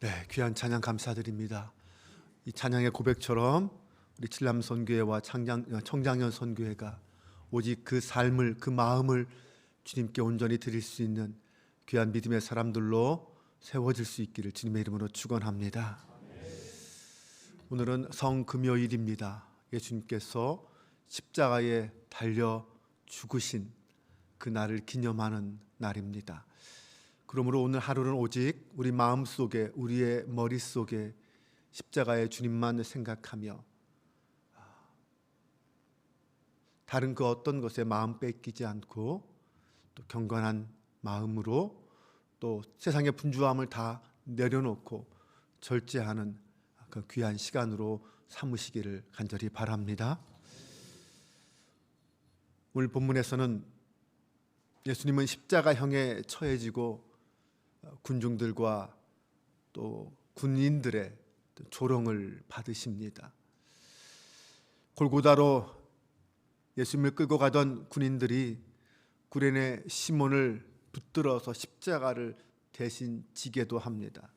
네, 귀한 찬양 감사드립니다. 이 찬양의 고백처럼 우리 칠남선교회와 청장년 선교회가 오직 그 삶을, 그 마음을 주님께 온전히 드릴 수 있는 귀한 믿음의 사람들로 세워질 수 있기를 주님의 이름으로 축원합니다. 오늘은 성금요일입니다. 예수님께서 십자가에 달려 죽으신 그 날을 기념하는 날입니다. 그러므로 오늘 하루는 오직 우리 마음속에, 우리의 머릿속에 십자가의 주님만 생각하며 다른 그 어떤 것에 마음 뺏기지 않고 또 경건한 마음으로 또 세상의 분주함을 다 내려놓고 절제하는 그 귀한 시간으로 삼으시기를 간절히 바랍니다. 오늘 본문에서는 예수님은 십자가형에 처해지고 군중들과 또 군인들의 조롱을 받으십니다. 골고다로 예수님을 끌고 가던 군인들이 구레네 시몬을 붙들어서 십자가를 대신 지게도 합니다.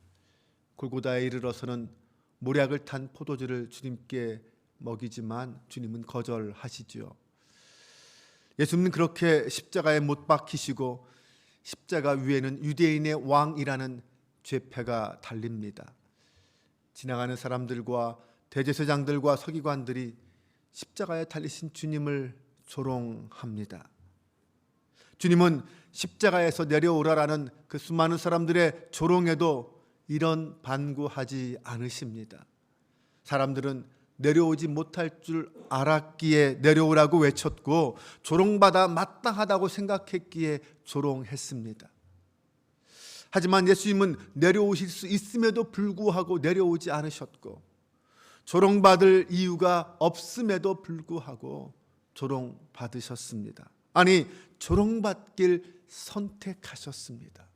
골고다에 이르러서는 모략을 탄 포도주를 주님께 먹이지만 주님은 거절하시지요. 예수님은 그렇게 십자가에 못 박히시고 십자가 위에는 유대인의 왕이라는 죄패가 달립니다. 지나가는 사람들과 대제사장들과 서기관들이 십자가에 달리신 주님을 조롱합니다. 주님은 십자가에서 내려오라라는 그 수많은 사람들의 조롱에도 이런 반구하지 않으십니다. 사람들은 내려오지 못할 줄 알았기에 내려오라고 외쳤고 조롱받아 마땅하다고 생각했기에 조롱했습니다. 하지만 예수님은 내려오실 수 있음에도 불구하고 내려오지 않으셨고 조롱받을 이유가 없음에도 불구하고 조롱받으셨습니다. 아니, 조롱받길 선택하셨습니다.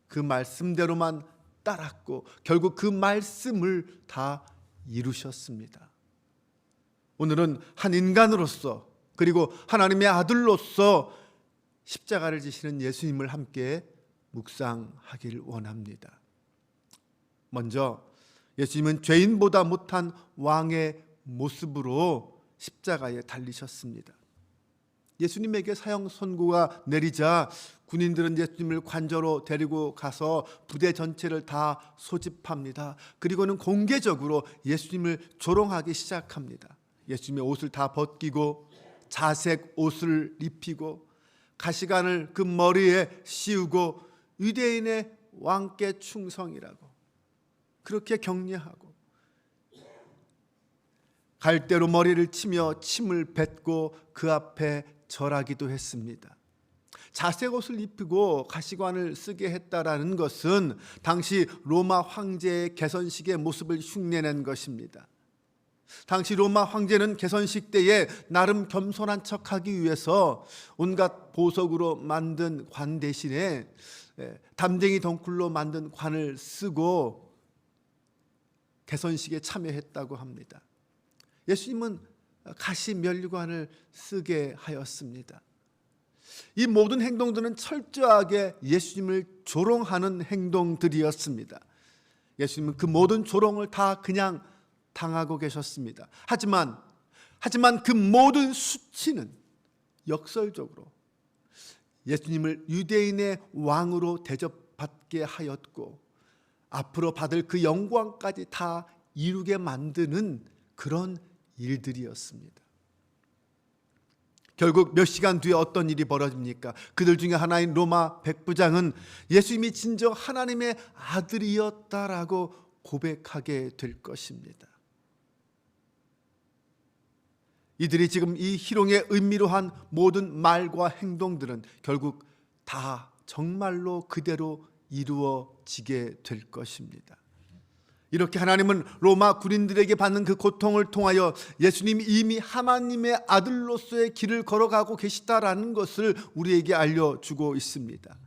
그 말씀대로만 따랐고 결국 그 말씀을 다 이루셨습니다. 오늘은 한 인간으로서 그리고 하나님의 아들로서 십자가를 지시는 예수님을 함께 묵상하길 원합니다. 먼저 예수님은 죄인보다 못한 왕의 모습으로 십자가에 달리셨습니다. 예수님에게 사형 선고가 내리자 군인들은 예수님을 관저로 데리고 가서 부대 전체를 다 소집합니다. 그리고는 공개적으로 예수님을 조롱하기 시작합니다. 예수님의 옷을 다 벗기고 자색 옷을 입히고 가시관을 그 머리에 씌우고 유대인의 왕께 충성이라고 그렇게 격려하고 갈대로 머리를 치며 침을 뱉고 그 앞에 절하기도 했습니다. 자색 옷을 입히고 가시관을 쓰게 했다라는 것은 당시 로마 황제의 개선식의 모습을 흉내낸 것입니다. 당시 로마 황제는 개선식 때에 나름 겸손한 척하기 위해서 온갖 보석으로 만든 관 대신에 담쟁이 덩굴로 만든 관을 쓰고 개선식에 참여했다고 합니다. 예수님은 가시 면류관을 쓰게 하였습니다. 이 모든 행동들은 철저하게 예수님을 조롱하는 행동들이었습니다. 예수님은 그 모든 조롱을 다 그냥 당하고 계셨습니다. 하지만 그 모든 수치는 역설적으로 예수님을 유대인의 왕으로 대접받게 하였고 앞으로 받을 그 영광까지 다 이루게 만드는 그런 일들이었습니다. 결국 몇 시간 뒤에 어떤 일이 벌어집니까? 그들 중에 하나인 로마 백부장은 예수님이 진정 하나님의 아들이었다라고 고백하게 될 것입니다. 이들이 지금 이 희롱의 의미로 한 모든 말과 행동들은 결국 다 정말로 그대로 이루어지게 될 것입니다. 이렇게 하나님은 로마 군인들에게 받는 그 고통을 통하여 예수님이 이미 하나님의 아들로서의 길을 걸어가고 계시다라는 것을 우리에게 알려주고 있습니다.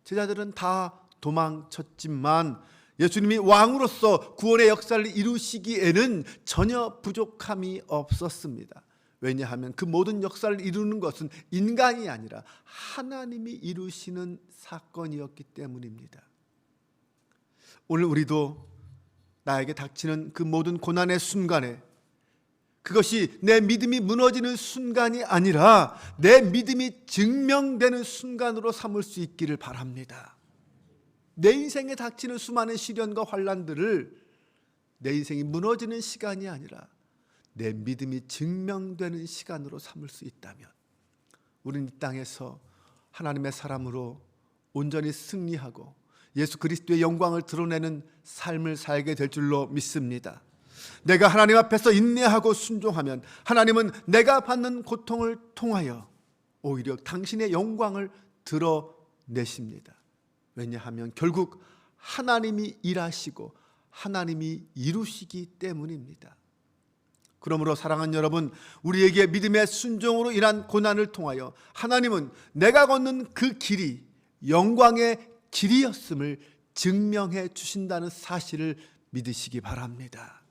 제자들은 다 도망쳤지만 예수님이 왕으로서 구원의 역사를 이루시기에는 전혀 부족함이 없었습니다. 왜냐하면 그 모든 역사를 이루는 것은 인간이 아니라 하나님이 이루시는 사건이었기 때문입니다. 오늘 우리도 나에게 닥치는 그 모든 고난의 순간에 그것이 내 믿음이 무너지는 순간이 아니라 내 믿음이 증명되는 순간으로 삼을 수 있기를 바랍니다. 내 인생에 닥치는 수많은 시련과 환난들을 내 인생이 무너지는 시간이 아니라 내 믿음이 증명되는 시간으로 삼을 수 있다면 우리는 이 땅에서 하나님의 사람으로 온전히 승리하고 예수 그리스도의 영광을 드러내는 삶을 살게 될 줄로 믿습니다. 내가 하나님 앞에서 인내하고 순종하면 하나님은 내가 받는 고통을 통하여 오히려 당신의 영광을 드러내십니다. 왜냐하면 결국 하나님이 일하시고 하나님이 이루시기 때문입니다. 그러므로 사랑하는 여러분, 우리에게 믿음의 순종으로 인한 고난을 통하여 하나님은 내가 걷는 그 길이 영광의 길이었음을 증명해 주신다는 사실을 믿으시기 바랍니다.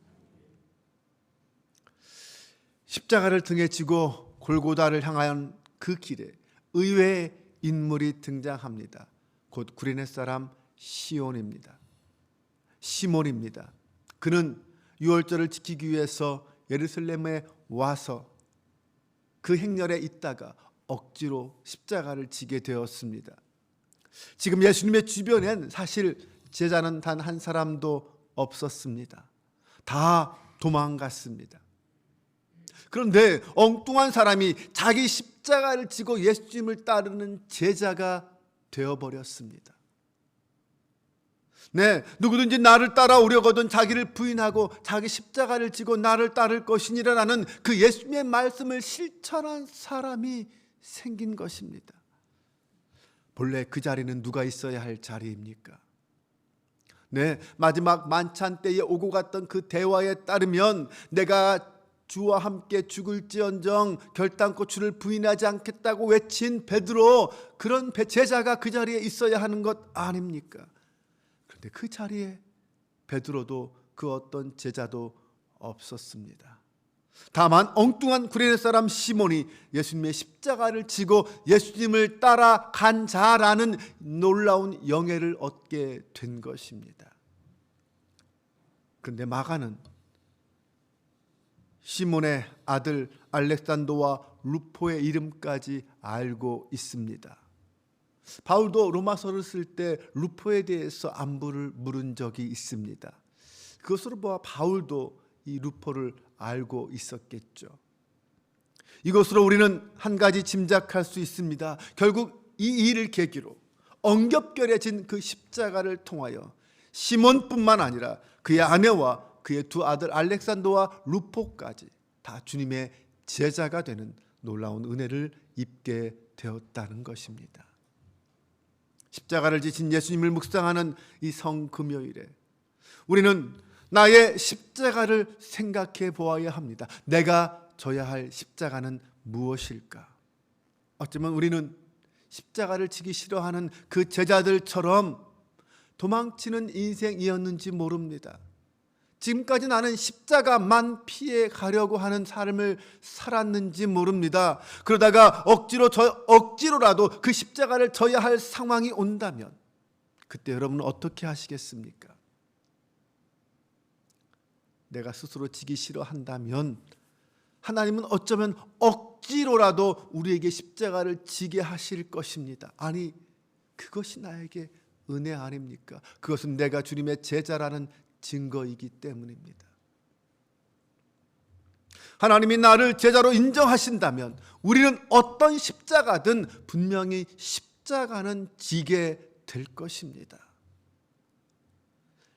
십자가를 등에 지고 골고다를 향한 그 길에 의외의 인물이 등장합니다. 곧 구레네 사람 시몬입니다. 그는 유월절을 지키기 위해서 예루살렘에 와서 그 행렬에 있다가 억지로 십자가를 지게 되었습니다. 지금 예수님의 주변엔 사실 제자는 단 한 사람도 없었습니다. 다 도망갔습니다. 그런데 엉뚱한 사람이 자기 십자가를 지고 예수님을 따르는 제자가 되어버렸습니다. 네, 누구든지 나를 따라오려거든 자기를 부인하고 자기 십자가를 지고 나를 따를 것이니라는 그 예수님의 말씀을 실천한 사람이 생긴 것입니다. 본래 그 자리는 누가 있어야 할 자리입니까? 네, 마지막 만찬 때에 오고 갔던 그 대화에 따르면 내가 주와 함께 죽을지언정 결단코 주를 부인하지 않겠다고 외친 베드로, 그런 제자가 그 자리에 있어야 하는 것 아닙니까? 그런데 그 자리에 베드로도 그 어떤 제자도 없었습니다. 다만 엉뚱한 구레네 사람 시몬이 예수님의 십자가를 지고 예수님을 따라간 자라는 놀라운 영예를 얻게 된 것입니다. 그런데 마가는 시몬의 아들 알렉산더와 루포의 이름까지 알고 있습니다. 바울도 로마서를 쓸 때 루포에 대해서 안부를 물은 적이 있습니다. 그것으로 보아 바울도 이 루포를 알고 있었겠죠. 이것으로 우리는 한 가지 짐작할 수 있습니다. 결국 이 일을 계기로 엉겹결해진 그 십자가를 통하여 시몬뿐만 아니라 그의 아내와 그의 두 아들 알렉산더와 루포까지 다 주님의 제자가 되는 놀라운 은혜를 입게 되었다는 것입니다. 십자가를 지신 예수님을 묵상하는 이 성금요일에 우리는 나의 십자가를 생각해 보아야 합니다. 내가 져야 할 십자가는 무엇일까? 어쩌면 우리는 십자가를 지기 싫어하는 그 제자들처럼 도망치는 인생이었는지 모릅니다. 지금까지 나는 십자가만 피해 가려고 하는 삶을 살았는지 모릅니다. 그러다가 억지로라도 그 십자가를 져야 할 상황이 온다면 그때 여러분은 어떻게 하시겠습니까? 내가 스스로 지기 싫어한다면 하나님은 어쩌면 억지로라도 우리에게 십자가를 지게 하실 것입니다. 아니, 그것이 나에게 은혜 아닙니까? 그것은 내가 주님의 제자라는 증거이기 때문입니다. 하나님이 나를 제자로 인정하신다면 우리는 어떤 십자가든 분명히 십자가는 지게 될 것입니다.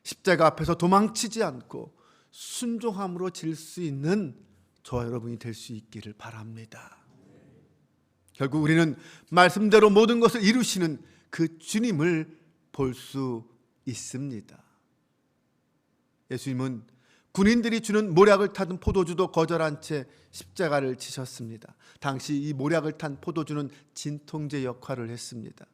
십자가 앞에서 도망치지 않고 순종함으로 질 수 있는 저와 여러분이 될 수 있기를 바랍니다. 결국 우리는 말씀대로 모든 것을 이루시는 그 주님을 볼 수 있습니다. 예수님은 군인들이 주는 모략을 타던 포도주도 거절한 채 십자가를 지셨습니다. 당시 이 모략을 탄 포도주는 진통제 역할을 했습니다.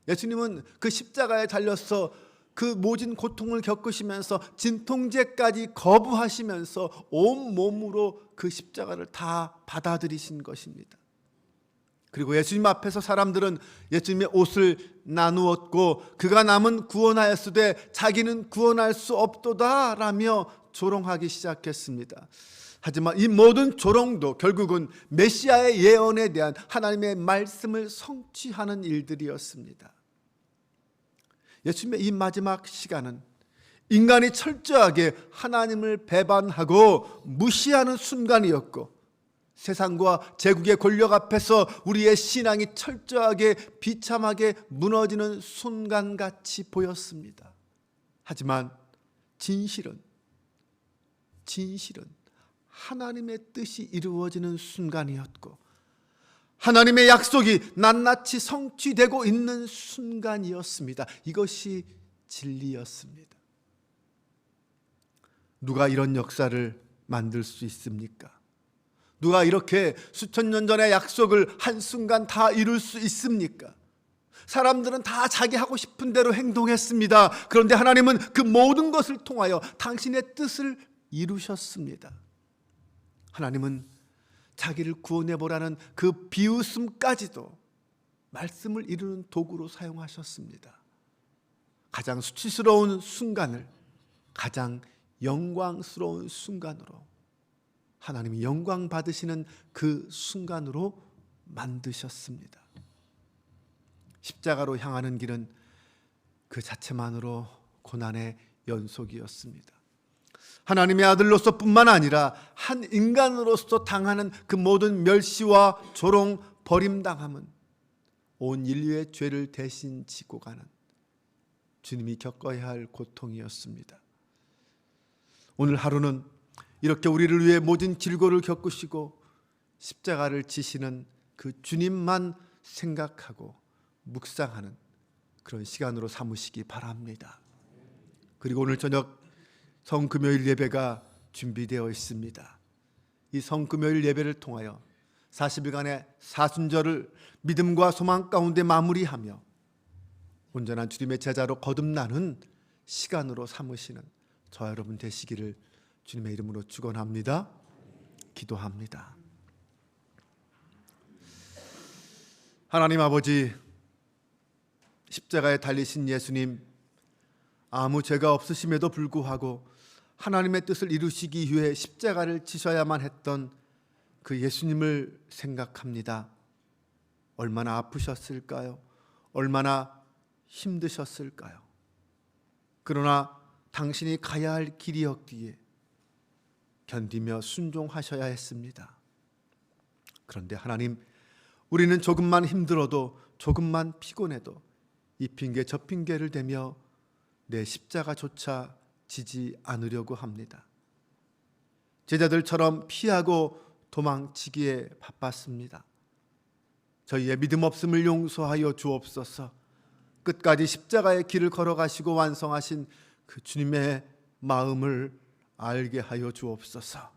예수님은 그 십자가에 달려서 그 모진 고통을 겪으시면서 진통제까지 거부하시면서 온 몸으로 그 십자가를 다 받아들이신 것입니다. 그리고 예수님 앞에서 사람들은 예수님의 옷을 나누었고 그가 남은 구원하였으되 자기는 구원할 수 없도다 라며 조롱하기 시작했습니다. 하지만 이 모든 조롱도 결국은 메시아의 예언에 대한 하나님의 말씀을 성취하는 일들이었습니다. 예수님의 이 마지막 시간은 인간이 철저하게 하나님을 배반하고 무시하는 순간이었고 세상과 제국의 권력 앞에서 우리의 신앙이 철저하게 비참하게 무너지는 순간같이 보였습니다. 하지만 진실은 하나님의 뜻이 이루어지는 순간이었고 하나님의 약속이 낱낱이 성취되고 있는 순간이었습니다. 이것이 진리였습니다. 누가 이런 역사를 만들 수 있습니까? 누가 이렇게 수천 년 전의 약속을 한순간 다 이룰 수 있습니까? 사람들은 다 자기 하고 싶은 대로 행동했습니다. 그런데 하나님은 그 모든 것을 통하여 당신의 뜻을 이루셨습니다. 하나님은 자기를 구원해보라는 그 비웃음까지도 말씀을 이루는 도구로 사용하셨습니다. 가장 수치스러운 순간을 가장 영광스러운 순간으로, 하나님이 영광 받으시는 그 순간으로 만드셨습니다. 십자가로 향하는 길은 그 자체만으로 고난의 연속이었습니다. 하나님의 아들로서 뿐만 아니라 한 인간으로서 당하는 그 모든 멸시와 조롱, 버림당함은 온 인류의 죄를 대신 지고 가는 주님이 겪어야 할 고통이었습니다. 오늘 하루는 이렇게 우리를 위해 모든 질고를 겪으시고 십자가를 지시는 그 주님만 생각하고 묵상하는 그런 시간으로 삼으시기 바랍니다. 그리고 오늘 저녁 성금요일 예배가 준비되어 있습니다. 이 성금요일 예배를 통하여 40일간의 사순절을 믿음과 소망 가운데 마무리하며 온전한 주님의 제자로 거듭나는 시간으로 삼으시는 저와 여러분 되시기를 주님의 이름으로 축원합니다. 기도합니다. 하나님 아버지, 십자가에 달리신 예수님, 아무 죄가 없으심에도 불구하고 하나님의 뜻을 이루시기 위해 십자가를 지셔야만 했던 그 예수님을 생각합니다. 얼마나 아프셨을까요? 얼마나 힘드셨을까요? 그러나 당신이 가야 할 길이었기에 견디며 순종하셔야 했습니다. 그런데 하나님, 우리는 조금만 힘들어도 조금만 피곤해도 이 핑계 저 핑계를 대며 내 십자가조차 지지 않으려고 합니다. 제자들처럼 피하고 도망치기에 바빴습니다. 저희의 믿음 없음을 용서하여 주옵소서. 끝까지 십자가의 길을 걸어가시고 완성하신 그 주님의 마음을 알게 하여 주옵소서.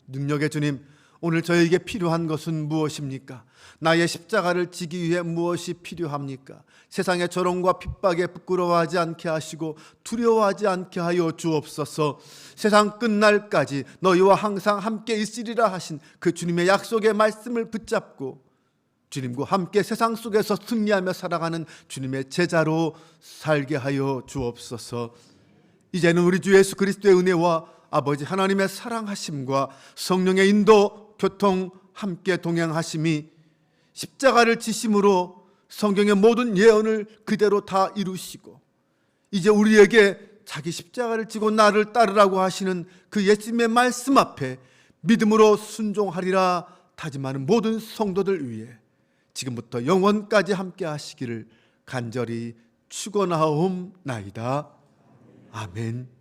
능력의 주님, 오늘 저에게 필요한 것은 무엇입니까? 나의 십자가를 지기 위해 무엇이 필요합니까? 세상의 조롱과 핍박에 부끄러워하지 않게 하시고 두려워하지 않게 하여 주옵소서. 세상 끝날까지 너희와 항상 함께 있으리라 하신 그 주님의 약속의 말씀을 붙잡고 주님과 함께 세상 속에서 승리하며 살아가는 주님의 제자로 살게 하여 주옵소서. 이제는 우리 주 예수 그리스도의 은혜와 아버지 하나님의 사랑하심과 성령의 인도, 교통, 함께 동행하심이 십자가를 지심으로 성경의 모든 예언을 그대로 다 이루시고 이제 우리에게 자기 십자가를 지고 나를 따르라고 하시는 그 예수님의 말씀 앞에 믿음으로 순종하리라 다짐하는 모든 성도들 위해 지금부터 영원까지 함께 하시기를 간절히 축원하옵나이다. 아멘.